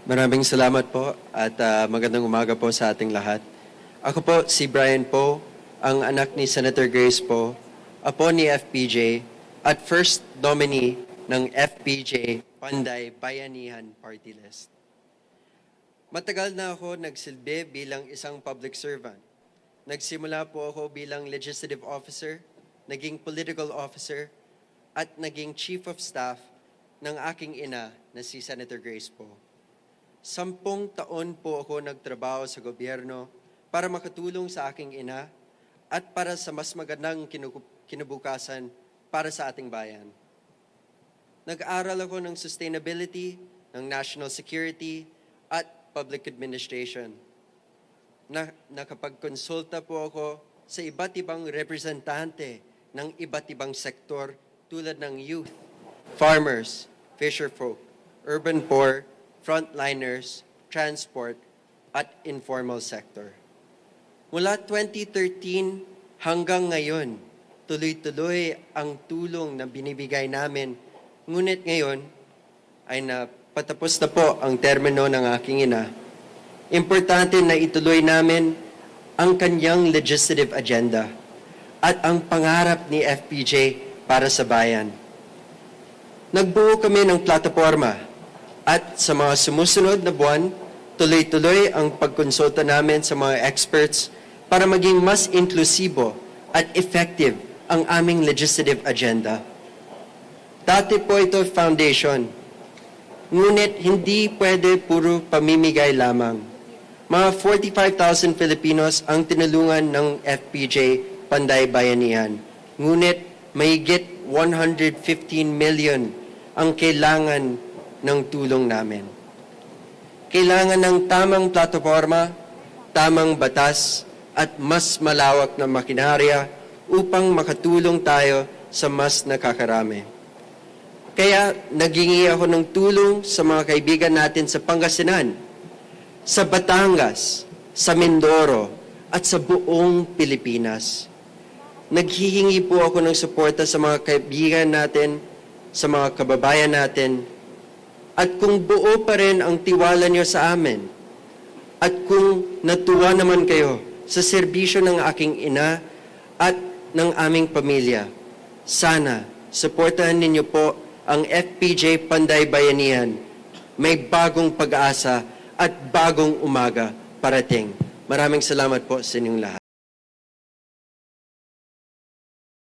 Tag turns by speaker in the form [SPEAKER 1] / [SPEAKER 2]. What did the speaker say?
[SPEAKER 1] Maraming salamat po at magandang umaga po sa ating lahat. Ako po si Brian Po, ang anak ni Senator Grace Po, apo ni FPJ at first nominee ng FPJ Panday Bayanihan Party List. Matagal na ako nagsilbi bilang isang public servant. Nagsimula po ako bilang legislative officer, naging political officer, at naging chief of staff ng aking ina na si Senator Grace Po. 10 taon po ako nagtrabaho sa gobyerno para makatulong sa aking ina at para sa mas magandang kinabukasan para sa ating bayan. Nag-aral ako ng sustainability, ng national security, at public administration. Nakapagkonsulta po ako sa iba't ibang representante ng iba't ibang sektor tulad ng youth, farmers, fisherfolk, urban poor, frontliners, transport, at informal sector. Mula 2013 hanggang ngayon, tuloy-tuloy ang tulong na binibigay namin. Ngunit ngayon ay napatapos na po ang termino ng aking ina. Importante na ituloy namin ang kanyang legislative agenda at ang pangarap ni FPJ para sa bayan. Nagbuo kami ng plataforma at sa mga sumusunod na buwan, tuloy-tuloy ang pagkonsulta namin sa mga experts para maging mas inklusibo at effective ang aming legislative agenda. Dati po ito foundation, ngunit hindi pwede puro pamimigay lamang. Mga 45,000 Filipinos ang tinulungan ng FPJ Panday Bayanihan, ngunit mahigit 115 million ang kailangan ng tulong namin. Kailangan ng tamang plataforma, tamang batas, at mas malawak na makinarya upang makatulong tayo sa mas nakakarami. Kaya naghingi ako ng tulong sa mga kaibigan natin sa Pangasinan, sa Batangas, sa Mindoro, at sa buong Pilipinas. Naghihingi po ako ng suporta sa mga kaibigan natin, sa mga kababayan natin, at kung buo pa rin ang tiwala niyo sa amin, at kung natuwa naman kayo sa serbisyo ng aking ina at ng aming pamilya, sana suportahan ninyo po ang FPJ Panday Bayanihan. May bagong pag-asa at bagong umaga parating. Maraming salamat po sa inyong lahat.